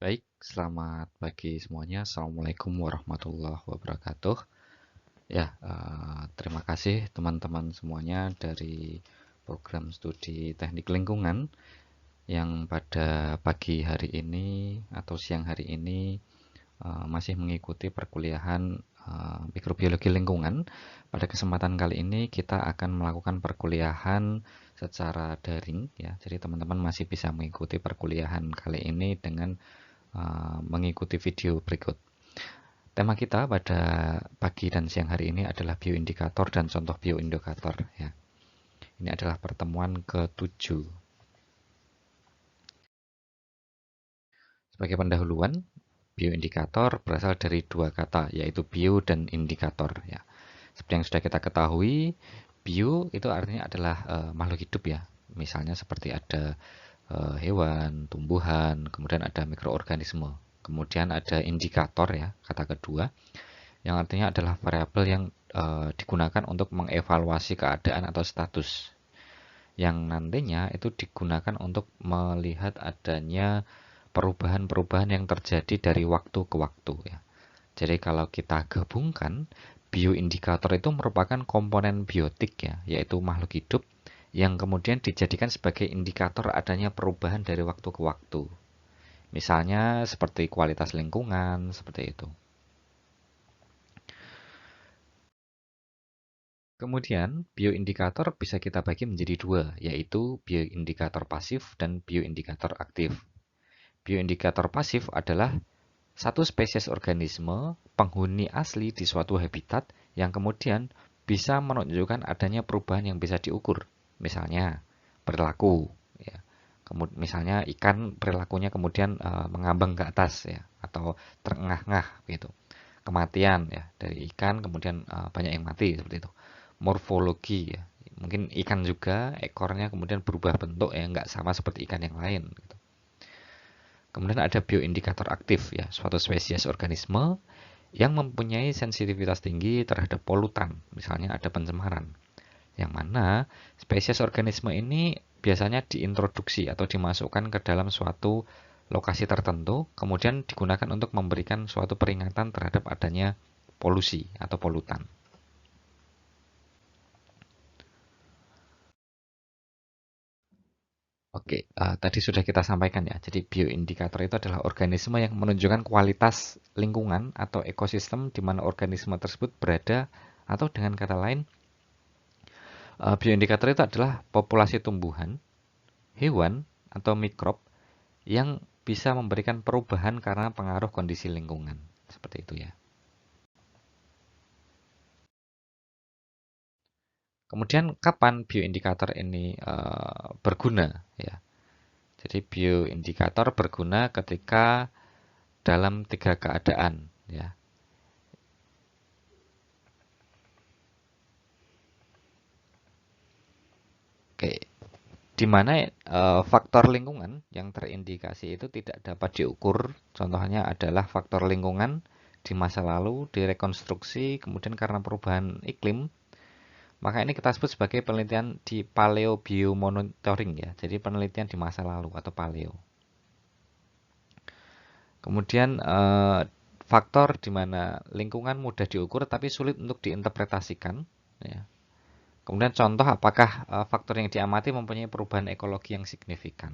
Baik, selamat pagi semuanya. Assalamualaikum warahmatullahi wabarakatuh. Ya, terima kasih teman-teman semuanya dari program studi teknik lingkungan yang pada pagi hari ini atau siang hari ini masih mengikuti perkuliahan mikrobiologi lingkungan. Pada kesempatan kali ini kita akan melakukan perkuliahan secara daring ya. Jadi teman-teman masih bisa mengikuti perkuliahan kali ini dengan mengikuti video berikut. Tema kita pada pagi dan siang hari ini adalah bioindikator dan contoh bioindikator ya. Ini adalah pertemuan ke-7. Sebagai pendahuluan, bioindikator berasal dari dua kata, yaitu bio dan indikator ya. Seperti yang sudah kita ketahui, bio itu artinya adalah makhluk hidup ya. Misalnya seperti ada hewan, tumbuhan, kemudian ada mikroorganisme. Kemudian ada indikator ya, kata kedua, yang artinya adalah variabel yang digunakan untuk mengevaluasi keadaan atau status, yang nantinya itu digunakan untuk melihat adanya perubahan-perubahan yang terjadi dari waktu ke waktu ya. Jadi kalau kita gabungkan, bioindikator itu merupakan komponen biotik ya, yaitu makhluk hidup yang kemudian dijadikan sebagai indikator adanya perubahan dari waktu ke waktu. Misalnya seperti kualitas lingkungan, seperti itu. Kemudian, bioindikator bisa kita bagi menjadi dua, yaitu bioindikator pasif dan bioindikator aktif. Bioindikator pasif adalah satu spesies organisme penghuni asli di suatu habitat yang kemudian bisa menunjukkan adanya perubahan yang bisa diukur. Misalnya, perilaku. Ya. Misalnya ikan perilakunya kemudian mengambang ke atas ya, atau terengah-engah gitu. Kematian ya dari ikan kemudian banyak yang mati seperti itu. Morfologi ya, mungkin ikan juga ekornya kemudian berubah bentuk ya, nggak sama seperti ikan yang lain gitu. Kemudian ada bioindikator aktif ya, suatu spesies organisme yang mempunyai sensitivitas tinggi terhadap polutan, misalnya ada pencemaran, yang mana spesies organisme ini biasanya diintroduksi atau dimasukkan ke dalam suatu lokasi tertentu, kemudian digunakan untuk memberikan suatu peringatan terhadap adanya polusi atau polutan. Oke, tadi sudah kita sampaikan ya. Jadi bioindikator itu adalah organisme yang menunjukkan kualitas lingkungan atau ekosistem di mana organisme tersebut berada, atau dengan kata lain, bioindikator itu adalah populasi tumbuhan, hewan, atau mikrob yang bisa memberikan perubahan karena pengaruh kondisi lingkungan. Seperti itu ya. Kemudian kapan bioindikator ini berguna ya? Jadi bioindikator berguna ketika dalam tiga keadaan ya. Oke, di mana faktor lingkungan yang terindikasi itu tidak dapat diukur. Contohnya adalah faktor lingkungan di masa lalu direkonstruksi kemudian karena perubahan iklim. Maka ini kita sebut sebagai penelitian di paleobiomonitoring ya. Jadi penelitian di masa lalu atau paleo. Kemudian faktor di mana lingkungan mudah diukur tapi sulit untuk diinterpretasikan ya. Kemudian contoh apakah faktor yang diamati mempunyai perubahan ekologi yang signifikan.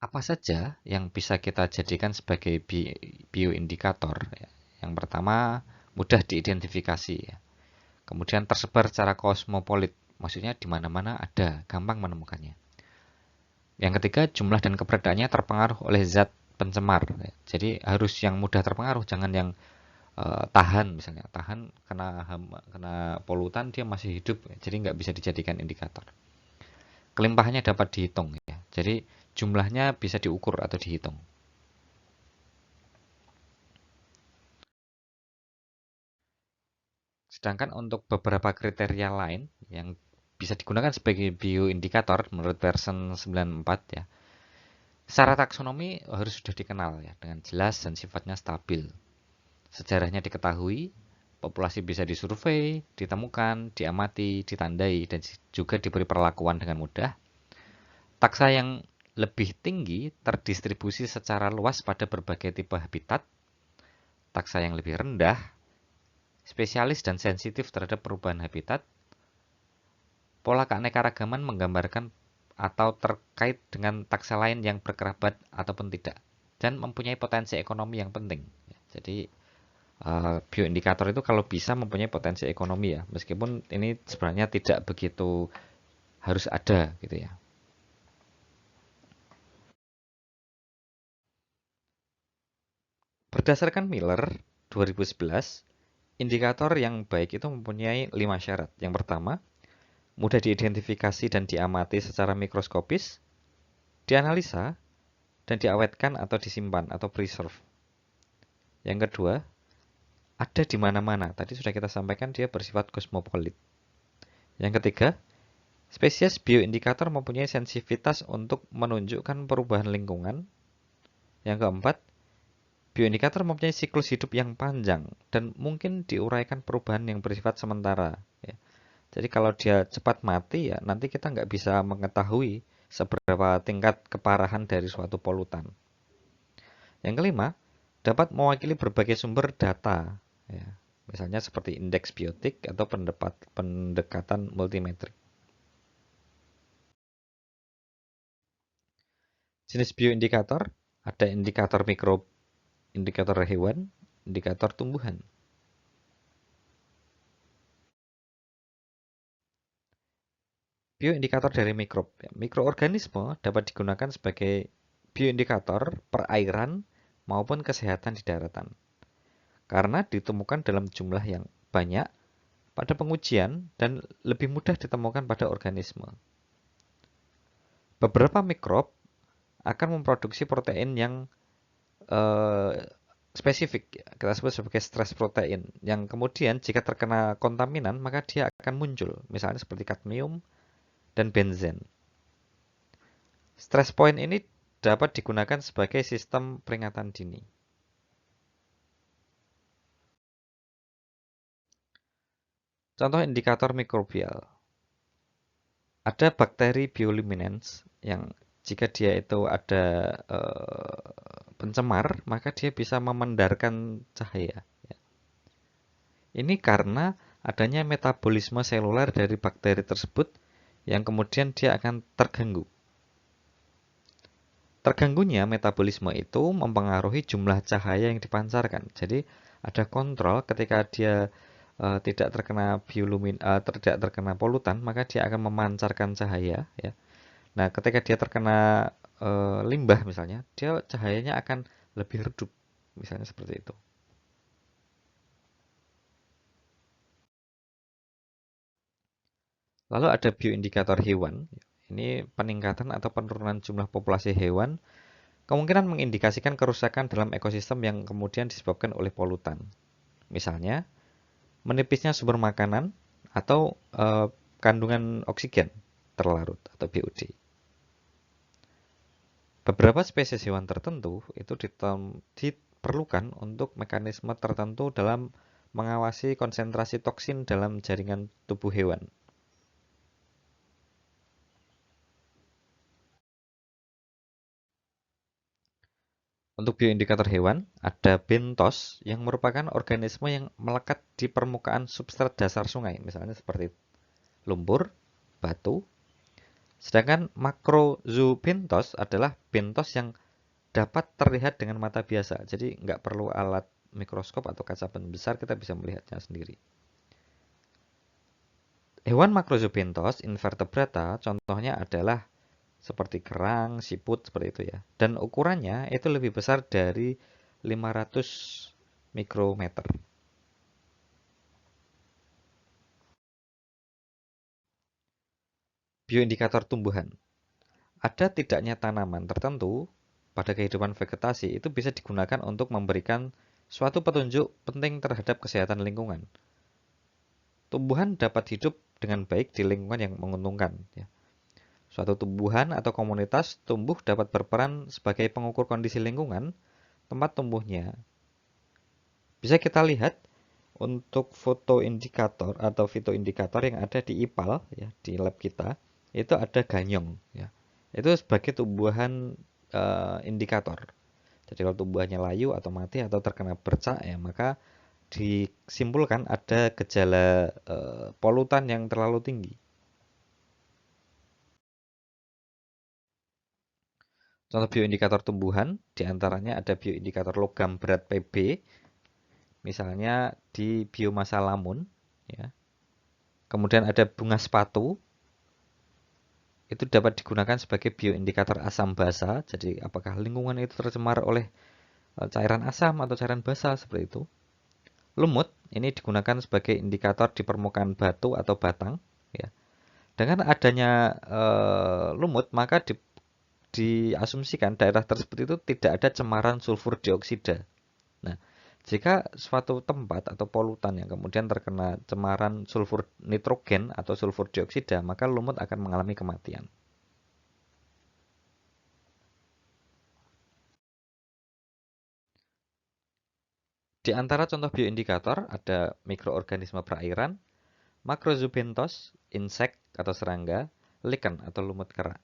Apa saja yang bisa kita jadikan sebagai bioindikator ya? Yang pertama, mudah diidentifikasi ya. Kemudian tersebar secara kosmopolit, maksudnya di mana-mana ada, gampang menemukannya. Yang ketiga, jumlah dan keberadaannya terpengaruh oleh zat pencemar ya. Jadi harus yang mudah terpengaruh, jangan yang tahan, misalnya tahan kena polutan dia masih hidup ya. Jadi nggak bisa dijadikan indikator. Kelimpahannya dapat dihitung ya. Jadi jumlahnya bisa diukur atau dihitung. Sedangkan untuk beberapa kriteria lain yang bisa digunakan sebagai bioindikator menurut version 94 ya. Secara taksonomi harus sudah dikenal ya dengan jelas dan sifatnya stabil. Sejarahnya diketahui, Populasi bisa disurvei, ditemukan, diamati, ditandai, dan juga diberi perlakuan dengan mudah. Taksa yang lebih tinggi terdistribusi secara luas pada berbagai tipe habitat. Taksa yang lebih rendah, spesialis dan sensitif terhadap perubahan habitat. Pola keanekaragaman menggambarkan atau terkait dengan taksa lain yang berkerabat ataupun tidak, dan mempunyai potensi ekonomi yang penting. Jadi bioindikator itu kalau bisa mempunyai potensi ekonomi ya, meskipun ini sebenarnya tidak begitu harus ada gitu ya. Berdasarkan Miller 2011, indikator yang baik itu mempunyai 5 syarat. Yang pertama, mudah diidentifikasi dan diamati secara mikroskopis, dianalisa, dan diawetkan atau disimpan atau preserve. Yang kedua, ada di mana-mana. Tadi sudah kita sampaikan dia bersifat kosmopolit. Yang ketiga, spesies bioindikator mempunyai sensitivitas untuk menunjukkan perubahan lingkungan. Yang keempat, bioindikator mempunyai siklus hidup yang panjang dan mungkin diuraikan perubahan yang bersifat sementara. Ya. Jadi kalau dia cepat mati ya nanti kita nggak bisa mengetahui seberapa tingkat keparahan dari suatu polutan. Yang kelima, dapat mewakili berbagai sumber data. Ya. Misalnya seperti indeks biotik atau pendekatan multimetrik. Jenis bioindikator, ada indikator mikro, indikator hewan, indikator tumbuhan. Bioindikator dari mikrob. Mikroorganisme dapat digunakan sebagai bioindikator perairan maupun kesehatan di daratan. Karena ditemukan dalam jumlah yang banyak pada pengujian dan lebih mudah ditemukan pada organisme. Beberapa mikrob akan memproduksi protein yang eh, spesifik, kita sebut sebagai stress protein, yang kemudian jika terkena kontaminan maka dia akan muncul, misalnya seperti kadmium dan benzen. Stress point ini dapat digunakan sebagai sistem peringatan dini. Contoh indikator mikrobial. Ada bakteri bioluminescens yang jika dia itu ada pencemar, maka dia bisa memendarkan cahaya. Ini karena adanya metabolisme seluler dari bakteri tersebut yang kemudian dia akan terganggu. Terganggunya metabolisme itu mempengaruhi jumlah cahaya yang dipancarkan. Jadi ada kontrol ketika dia tidak terkena tidak terkena polutan, maka dia akan memancarkan cahaya. Ya. Nah, ketika dia terkena limbah misalnya, dia cahayanya akan lebih redup, misalnya seperti itu. Lalu ada bioindikator hewan. Ini peningkatan atau penurunan jumlah populasi hewan kemungkinan mengindikasikan kerusakan dalam ekosistem yang kemudian disebabkan oleh polutan. Misalnya, menipisnya sumber makanan atau kandungan oksigen terlarut atau BOD. Beberapa spesies hewan tertentu itu diperlukan untuk mekanisme tertentu dalam mengawasi konsentrasi toksin dalam jaringan tubuh hewan. Untuk bioindikator hewan, ada bentos yang merupakan organisme yang melekat di permukaan substrat dasar sungai, misalnya seperti lumpur, batu. Sedangkan makrozobentos adalah bentos yang dapat terlihat dengan mata biasa, jadi nggak perlu alat mikroskop atau kaca pembesar, kita bisa melihatnya sendiri. Hewan makrozobentos invertebrata contohnya adalah seperti kerang, siput, seperti itu ya. Dan ukurannya itu lebih besar dari 500 mikrometer. Bioindikator tumbuhan. Ada tidaknya tanaman tertentu pada kehidupan vegetasi itu bisa digunakan untuk memberikan suatu petunjuk penting terhadap kesehatan lingkungan. Tumbuhan dapat hidup dengan baik di lingkungan yang menguntungkan. Ya. Suatu tumbuhan atau komunitas tumbuh dapat berperan sebagai pengukur kondisi lingkungan tempat tumbuhnya. Bisa kita lihat Untuk fotoindikator atau fitoindikator yang ada di IPAL ya di lab kita itu ada ganyong ya. Itu sebagai tumbuhan indikator. Jadi kalau tumbuhannya layu atau mati atau terkena bercak ya maka disimpulkan ada gejala polutan yang terlalu tinggi. Contoh bioindikator tumbuhan diantaranya ada bioindikator logam berat Pb, misalnya di biomasa lamun ya. Kemudian ada bunga sepatu, itu dapat digunakan sebagai bioindikator asam basa. Jadi apakah lingkungan itu tercemar oleh cairan asam atau cairan basa seperti itu. Lumut ini digunakan sebagai indikator di permukaan batu atau batang. Ya. Dengan adanya lumut maka diasumsikan daerah tersebut itu tidak ada cemaran sulfur dioksida. Nah, jika suatu tempat atau polutan yang kemudian terkena cemaran sulfur nitrogen atau sulfur dioksida, maka lumut akan mengalami kematian. Di antara contoh bioindikator ada mikroorganisme perairan, makrozobentos, insek atau serangga, lichen atau lumut kera.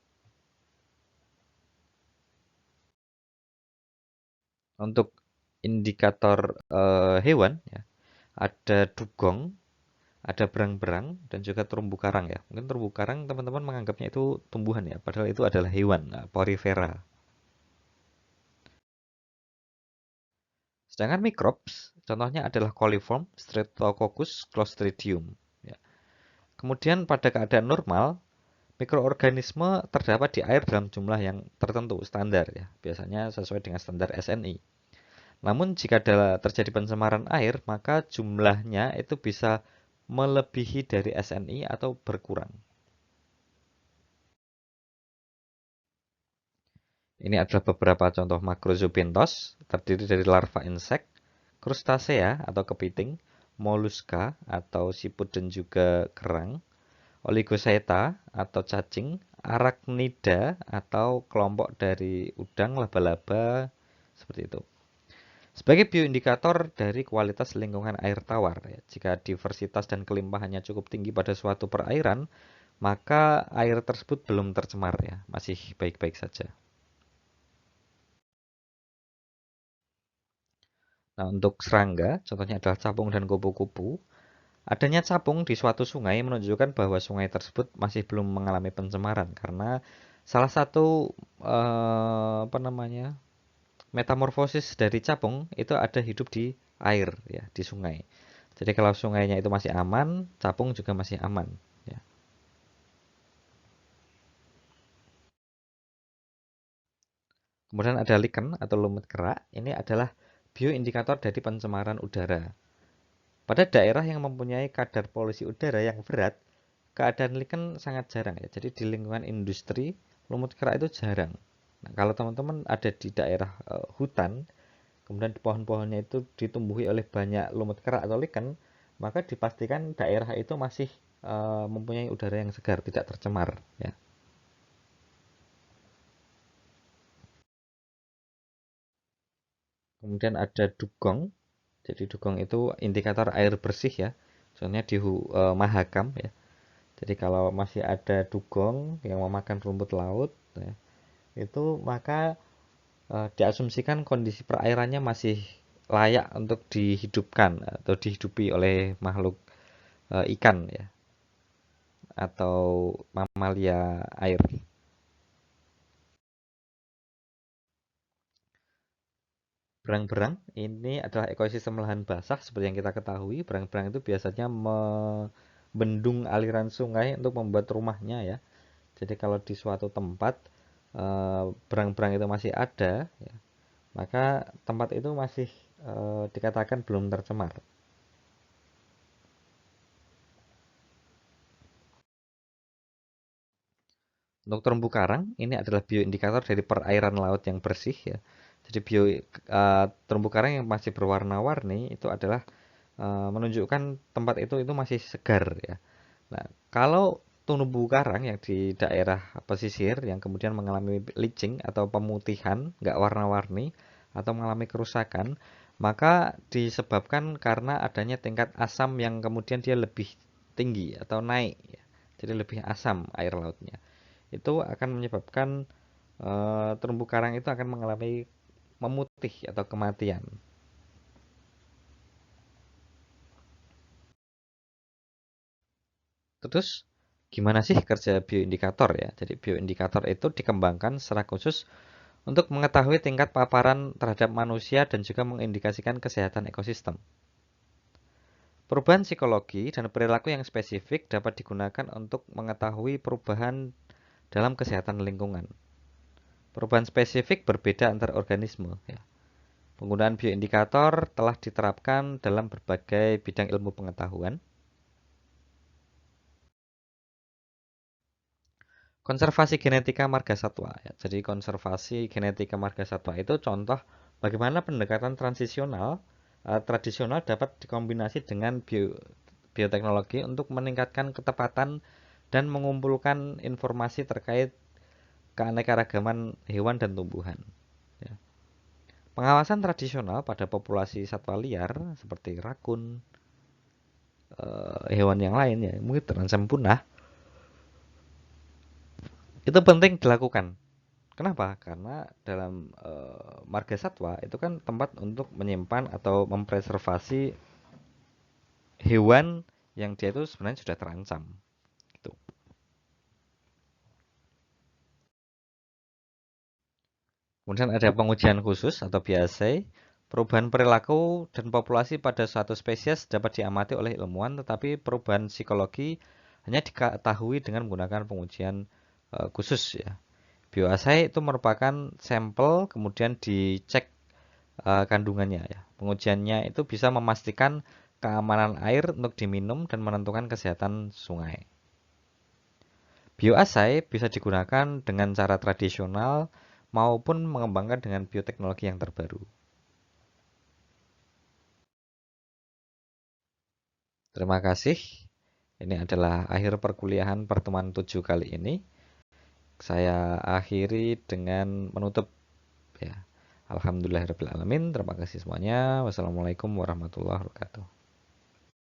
Untuk indikator hewan, ya, ada dugong, ada berang-berang, dan juga terumbu karang ya. Mungkin terumbu karang teman-teman menganggapnya itu tumbuhan ya, padahal itu adalah hewan, porifera. Sedangkan microbes, contohnya adalah coliform, Streptococcus, Clostridium. Ya. Kemudian pada keadaan normal, mikroorganisme terdapat di air dalam jumlah yang tertentu, standar ya, biasanya sesuai dengan standar SNI. Namun jika terjadi pencemaran air, maka jumlahnya itu bisa melebihi dari SNI atau berkurang. Ini adalah beberapa contoh makrozobentos, terdiri dari larva insek, krustasea atau kepiting, moluska atau siput dan juga kerang, Oligoseta atau cacing, arachnida atau kelompok dari udang, laba-laba, seperti itu. Sebagai bioindikator dari kualitas lingkungan air tawar, ya, jika diversitas dan kelimpahannya cukup tinggi pada suatu perairan, maka air tersebut belum tercemar ya, masih baik-baik saja. Nah, untuk serangga, contohnya adalah capung dan kupu-kupu. Adanya capung di suatu sungai menunjukkan bahwa sungai tersebut masih belum mengalami pencemaran karena salah satu apa namanya metamorfosis dari capung itu ada hidup di air ya di sungai. Jadi kalau sungainya itu masih aman, capung juga masih aman. Ya. Kemudian ada lichen atau lumut kerak. Ini adalah bioindikator dari pencemaran udara. Pada daerah yang mempunyai kadar polusi udara yang berat, keadaan lichen sangat jarang ya. Jadi di lingkungan industri, lumut kerak itu jarang. Nah, kalau teman-teman ada di daerah hutan, kemudian pohon-pohonnya itu ditumbuhi oleh banyak lumut kerak atau lichen, maka dipastikan daerah itu masih mempunyai udara yang segar, tidak tercemar. Ya. Kemudian ada dugong. Jadi dugong itu indikator air bersih ya. Contohnya di Mahakam ya. Jadi kalau masih ada dugong yang memakan rumput laut, ya, itu maka diasumsikan kondisi perairannya masih layak untuk dihidupkan atau dihidupi oleh makhluk ikan ya atau mamalia air. Berang-berang ini adalah ekosistem lahan basah seperti yang kita ketahui. Berang-berang itu biasanya membendung aliran sungai untuk membuat rumahnya ya. Jadi kalau di suatu tempat berang-berang itu masih ada, ya, maka tempat itu masih dikatakan belum tercemar. Untuk terumbu karang, ini adalah bioindikator dari perairan laut yang bersih ya. Jadi terumbu karang yang masih berwarna-warni itu adalah menunjukkan tempat itu masih segar ya. Nah, kalau terumbu karang yang di daerah pesisir yang kemudian mengalami bleaching atau pemutihan, nggak warna-warni atau mengalami kerusakan, maka disebabkan karena adanya tingkat asam yang kemudian dia lebih tinggi atau naik, ya. Jadi lebih asam air lautnya. Itu akan menyebabkan terumbu karang itu akan mengalami memutih atau kematian. Terus gimana sih kerja bioindikator ya? Jadi bioindikator itu dikembangkan secara khusus untuk mengetahui tingkat paparan terhadap manusia dan juga mengindikasikan kesehatan ekosistem. Perubahan psikologi dan perilaku yang spesifik dapat digunakan untuk mengetahui perubahan dalam kesehatan lingkungan. Perubahan spesifik berbeda antar organisme. Ya. Penggunaan bioindikator telah diterapkan dalam berbagai bidang ilmu pengetahuan. Konservasi genetika marga satwa. Ya. Jadi konservasi genetika marga satwa itu contoh bagaimana pendekatan tradisional dapat dikombinasi dengan bioteknologi untuk meningkatkan ketepatan dan mengumpulkan informasi terkait keanekaragaman hewan dan tumbuhan. Ya. Pengawasan tradisional pada populasi satwa liar seperti rakun, hewan yang lain ya mungkin terancam punah, itu penting dilakukan. Kenapa? Karena dalam marga satwa itu kan tempat untuk menyimpan atau mempreservasi hewan yang dia itu sebenarnya sudah terancam. Gitu. Kemudian ada pengujian khusus atau biasai. Perubahan perilaku dan populasi pada suatu spesies dapat diamati oleh ilmuwan, tetapi perubahan psikologi hanya diketahui dengan menggunakan pengujian khusus ya. Bioassay itu merupakan sampel kemudian dicek kandungannya ya. Pengujiannya itu bisa memastikan keamanan air untuk diminum dan menentukan kesehatan sungai. Bioassay bisa digunakan dengan cara tradisional maupun mengembangkan dengan bioteknologi yang terbaru. Terima kasih. Ini adalah akhir perkuliahan pertemuan 7 kali ini. Saya akhiri dengan menutup ya. Alhamdulillahirabbil alamin. Terima kasih semuanya. Wassalamualaikum warahmatullahi wabarakatuh.